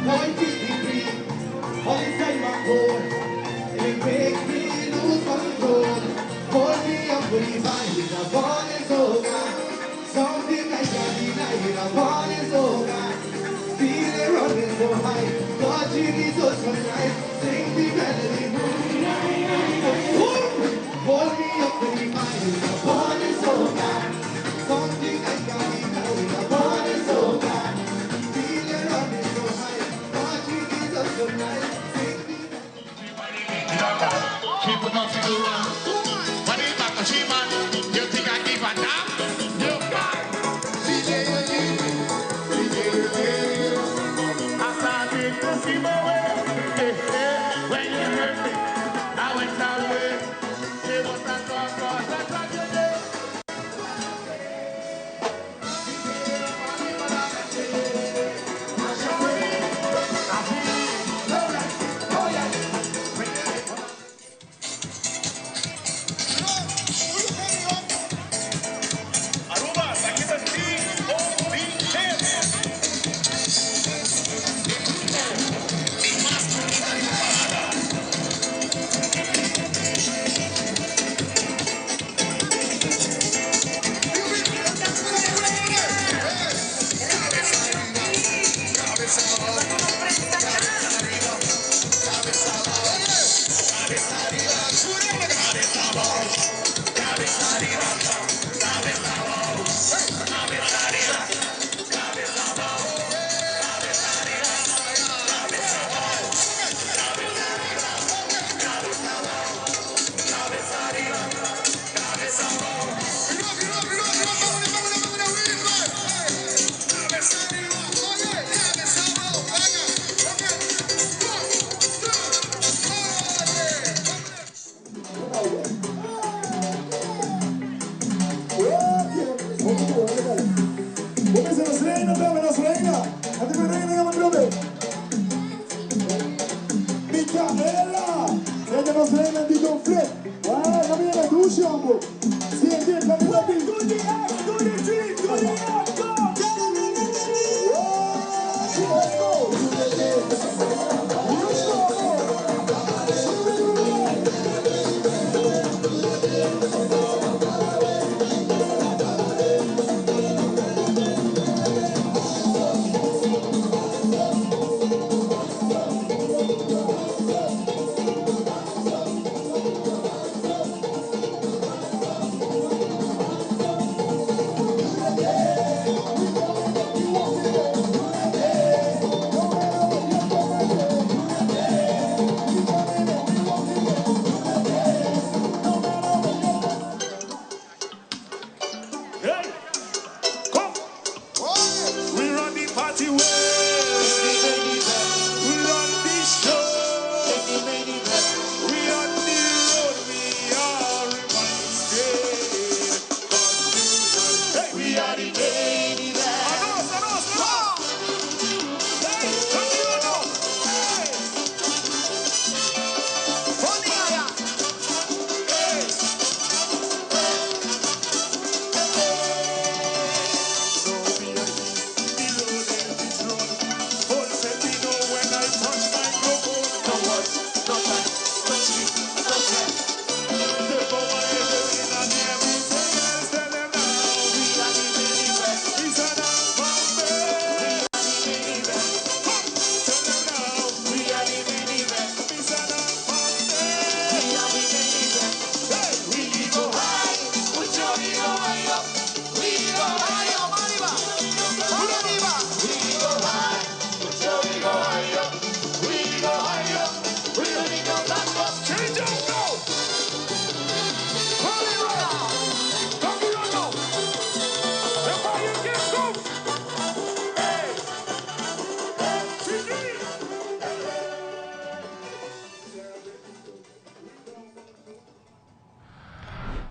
Boy, keep me free. All inside my core. It makes me lose control. Hold me up with the mind in a morning soga. Something I can't deny in a morning soga. Feel it running so high. Watching it so sunlight. Sing the melody. Hold me up with the mind in a morning soga. Something I can't deny in a morning soga. Feel it running so high. Watching it so sunlight. Sing the People not to do wrong. When it's back to she man, you think I give a damn? You can't. I started to see my way. When you hurt me, I went away. It was that cause I tried to do.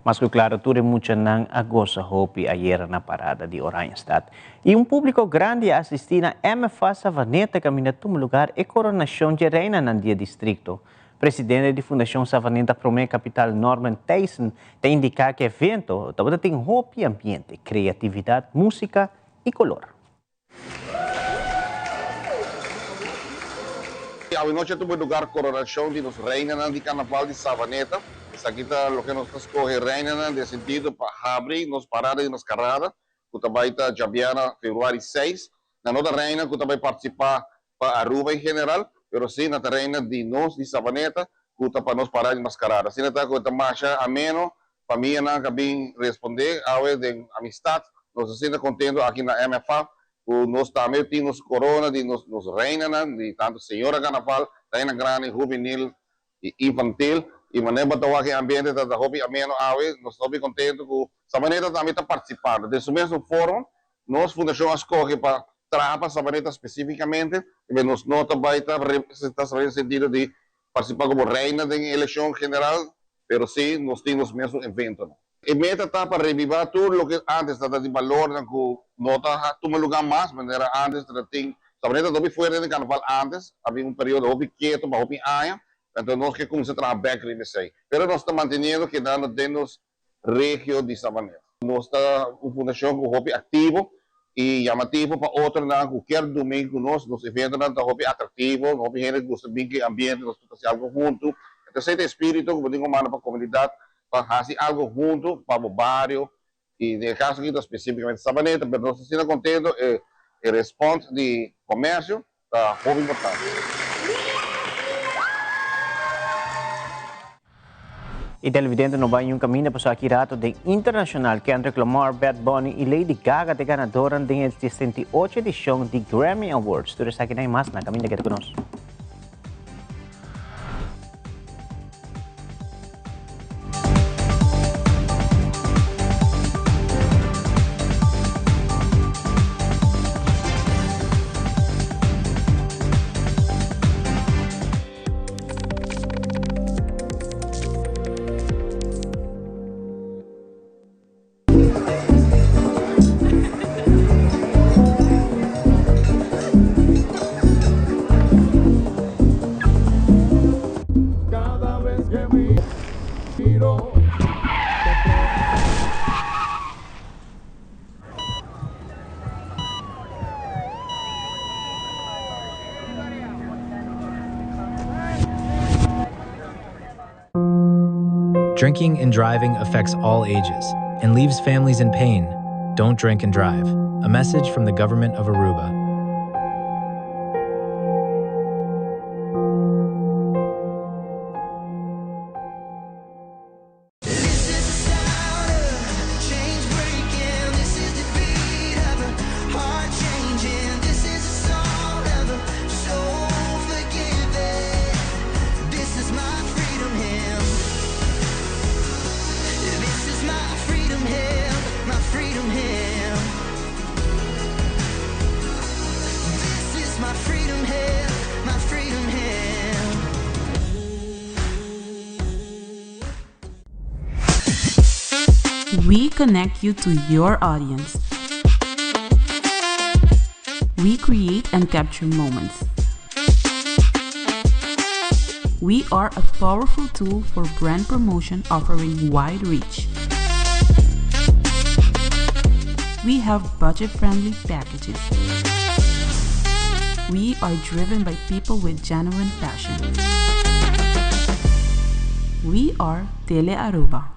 Mas que claro, tudo muito nang agosto hopi ayer na parada de Oranjestad. E público grande assistiu na MFA Savaneta caminhando no lugar e coronação de reina no dia distrito. Presidente da Fundação Savaneta Promé Capital Norman Tyson te indicar que o evento tem hopi ambiente, criatividade, música e color. A noche tuve lugar coronación de los reinas de carnaval de Sabaneta. Esta aquí está lo que nos escoge reinas de sentido para abrir nos paradas y nos carradas. Que também está Jabiana, Februari 6. Na nossa reina que também participar para Aruba em geral, mas sim na reina de nós de Sabaneta, que está para nós parar de mascarada. Assim está com a marcha ameno, família não cabe responder, ao de amistade, nós assim contendo aqui na MFA. Nós também temos corona de nos reina, de tanto senhora carnaval, reina grande, juvenil e infantil, e maneira para aqui ambiente da hobby ameno, nós estamos contentes com Sabaneta também está participando. Desse mesmo fórum, nós fundação escolhe para trabalhar Sabaneta especificamente, e nós não também está representando no sentido de participar como reina da eleição general, mas sim nós temos o mesmo evento. E meta está para revivar tudo o que antes estava de valor, que não está tomando lugar mais, mas era antes, Sabaneta também foi de carnaval antes, havia período hobby quieto, para hobby aia, então nós que começamos a trabalhar back in the say. Mas nós estamos mantendo que dando dentro região de Sabaneta. Nós estamos uma fundação com hobby ativo e chamativo para outro, qualquer domingo nos eventos, não hobby atrativo, hobby gente que gosta bem do ambiente, nós fazemos algo junto. Então, esse espírito, como digo, para a comunidade, para fazer algo junto para o bairro, e no caso aqui, especificamente Sabaneta, mas nós estamos contentes e responde de comércio, está muito importante. E televidente no banho caminho para aqui rato de internacional Kendrick Lamar, Bad Bunny e Lady Gaga de ganadora da 68ª edição de Grammy Awards. Tudo isso aqui na mais na caminho que conosco. Drinking and driving affects all ages and leaves families in pain. Don't drink and drive. A message from the government of Aruba. We connect you to your audience. We create and capture moments. We are a powerful tool for brand promotion offering wide reach. We have budget-friendly packages. We are driven by people with genuine passion. We are Tele Aruba.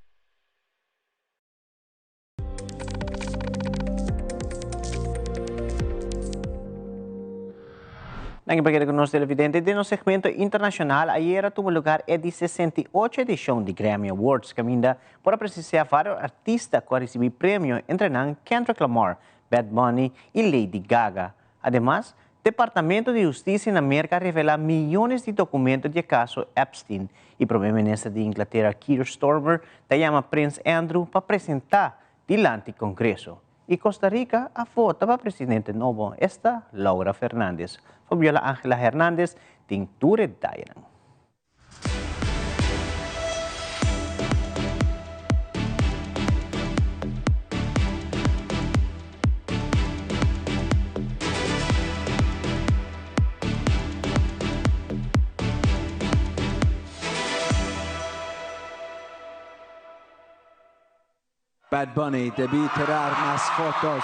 Nang ipagkita ko nos televidente din no segmento internacional, ayer tuvo lugar a 68ª edição de Grammy Awards, caminda para presenciar vários artistas que receberam prêmio, entre eles Kendrick Lamar, Bad Bunny e Lady Gaga. Además, Departamento de Justiça na América revela milhões de documentos de caso Epstein e o primeiro-ministro de Inglaterra, Keir Starmer, chama Prince Andrew para apresentar diante do Congresso. E Costa Rica a vota para presidente novo, esta Laura Fernandes. Fabiola Ángela Hernández, tem tudo detalhe. Bad Bunny debí tirar más fotos.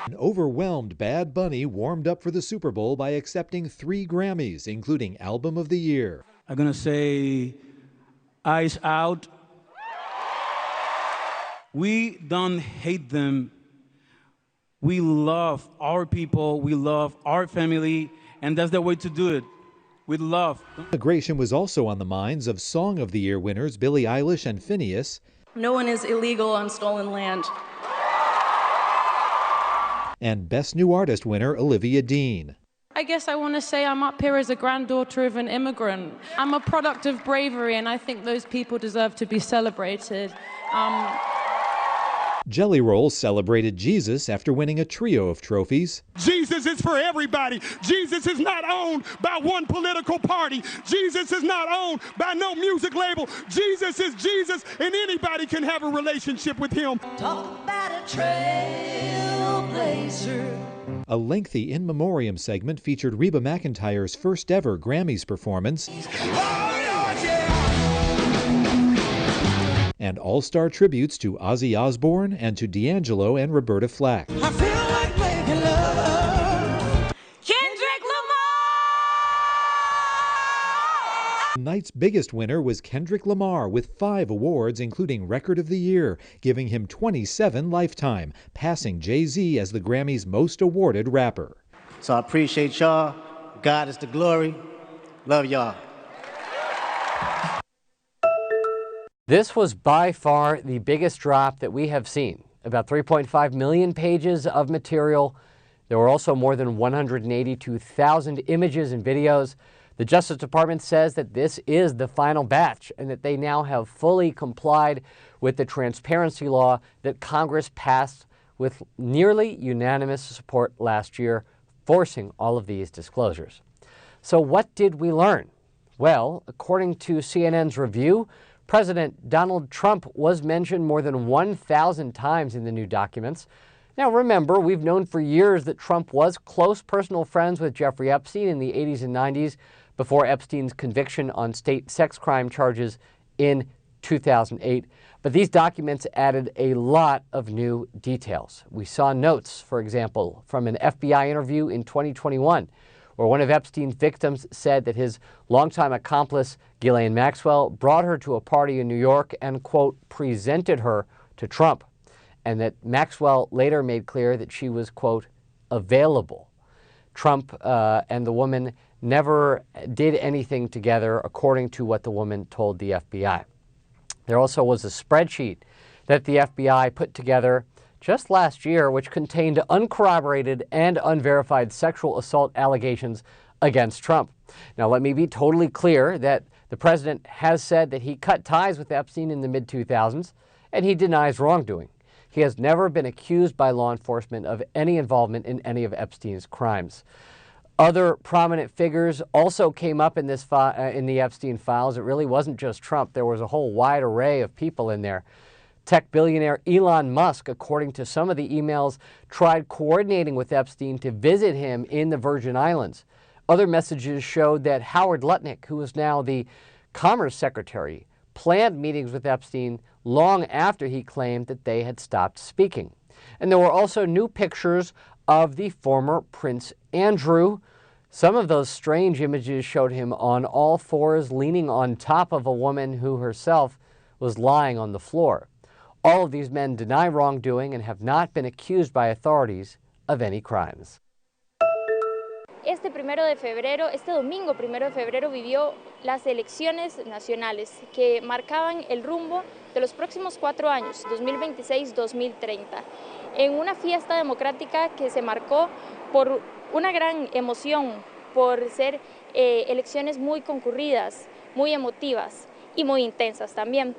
An overwhelmed Bad Bunny warmed up for the Super Bowl by accepting 3 Grammys, including Album of the Year. I'm gonna say, Eyes Out. We don't hate them. We love our people, we love our family, and that's the way to do it, with love. Immigration was also on the minds of Song of the Year winners Billie Eilish and Phineas. No one is illegal on stolen land. And Best New Artist winner Olivia Dean. I guess I want to say I'm up here as a granddaughter of an immigrant. I'm a product of bravery, and I think those people deserve to be celebrated. Jelly Roll celebrated Jesus after winning a trio of trophies. Jesus is for everybody. Jesus is not owned by one political party. Jesus is not owned by no music label. Jesus is Jesus, and anybody can have a relationship with him. Talk about a trailblazer. A lengthy in memoriam segment featured Reba McEntire's first ever Grammys performance and all-star tributes to Ozzy Osbourne and to D'Angelo and Roberta Flack. I feel like making love. Kendrick Lamar! The night's biggest winner was Kendrick Lamar with 5 awards, including Record of the Year, giving him 27 lifetime, passing Jay-Z as the Grammy's most awarded rapper. So I appreciate y'all. God is the glory. Love y'all. This was by far the biggest drop that we have seen. About 3.5 million pages of material. There were also more than 182,000 images and videos. The Justice Department says that this is the final batch and that they now have fully complied with the transparency law that Congress passed with nearly unanimous support last year, forcing all of these disclosures. So what did we learn? Well, according to CNN's review, President Donald Trump was mentioned more than 1,000 times in the new documents. Now remember, we've known for years that Trump was close personal friends with Jeffrey Epstein in the 80s and 90s before Epstein's conviction on state sex crime charges in 2008. But these documents added a lot of new details. We saw notes, for example, from an FBI interview in 2021, where one of Epstein's victims said that his longtime accomplice, Ghislaine Maxwell, brought her to a party in New York and, quote, presented her to Trump, and that Maxwell later made clear that she was, quote, available. Trump and the woman never did anything together, according to what the woman told the FBI. There also was a spreadsheet that the FBI put together just last year, which contained uncorroborated and unverified sexual assault allegations against Trump. Now, let me be totally clear that the president has said that he cut ties with Epstein in the mid-2000s, and he denies wrongdoing. He has never been accused by law enforcement of any involvement in any of Epstein's crimes. Other prominent figures also came up in this in the Epstein files. It really wasn't just Trump. There was a whole wide array of people in there. Tech billionaire Elon Musk, according to some of the emails, tried coordinating with Epstein to visit him in the Virgin Islands. Other messages showed that Howard Lutnick, who is now the Commerce Secretary, planned meetings with Epstein long after he claimed that they had stopped speaking. And there were also new pictures of the former Prince Andrew. Some of those strange images showed him on all fours, leaning on top of a woman who herself was lying on the floor. All of these men deny wrongdoing and have not been accused by authorities of any crimes. Este domingo 1 de febrero vivió las elecciones nacionales que marcaban el rumbo de los próximos 4 años, 2026-2030, en una fiesta democrática que se marcó por una gran emoción, por ser elecciones muy concurridas, muy emotivas y muy intensas también.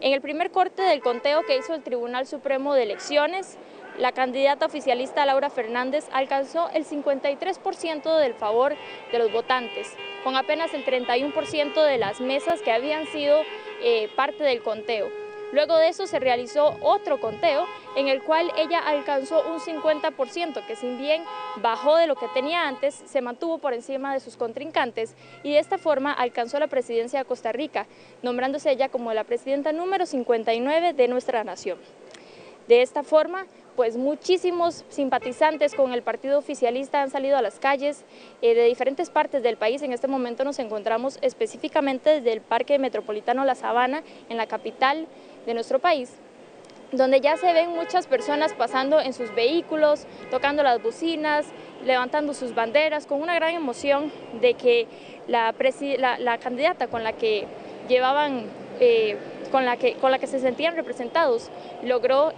En el primer corte del conteo que hizo el Tribunal Supremo de Elecciones, la candidata oficialista Laura Fernández alcanzó el 53% del favor de los votantes, con apenas el 31% de las mesas que habían sido parte del conteo. Luego de eso se realizó otro conteo en el cual ella alcanzó un 50%, que si bien bajó de lo que tenía antes, se mantuvo por encima de sus contrincantes y de esta forma alcanzó la presidencia de Costa Rica, nombrándose ella como la presidenta número 59 de nuestra nación. De esta forma, pues muchísimos simpatizantes con el partido oficialista han salido a las calles de diferentes partes del país. En este momento nos encontramos específicamente desde el Parque Metropolitano La Sabana, en la capital de nuestro país, donde ya se ven muchas personas pasando en sus vehículos, tocando las bocinas, levantando sus banderas, con una gran emoción de que la candidata con la que llevaban, con la que se sentían representados, logró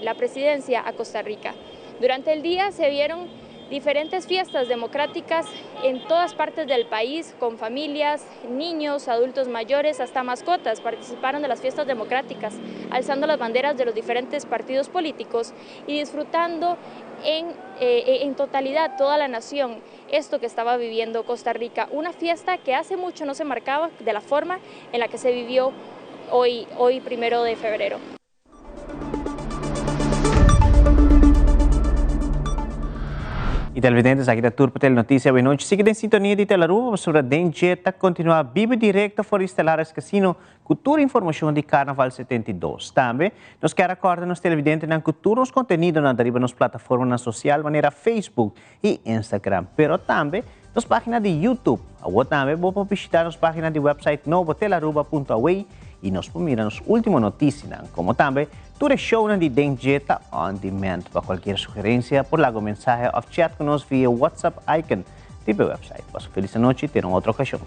la presidencia a Costa Rica. Durante el día se vieron diferentes fiestas democráticas en todas partes del país, con familias, niños, adultos mayores, hasta mascotas participaron de las fiestas democráticas, alzando las banderas de los diferentes partidos políticos y disfrutando en totalidad toda la nación esto que estaba viviendo Costa Rica, una fiesta que hace mucho no se marcaba de la forma en la que se vivió hoy 1 de febrero. E televidentes aqui da Turpa Telenoticia, boa noite. Siga em sintonia de Telaruba sobre a Denjeta, continua vivo direto fora Estelares Casino, cultura e informação de Carnaval 72. Também, nós queremos acordar nos televidentes na cultura os conteúdos na deriva nas plataformas sociais, maneira Facebook e Instagram. Pero também, nas páginas de YouTube. Agora também, vamos visitar nas páginas de website novotelaruba.away e nos mirar nas últimas notícias, como também todo show de Denjeta on demand. Para qualquer sugerência, por lá mensagem ou chat conosco via WhatsApp icon de website. Passo feliz noite e ter uma outra ocasião.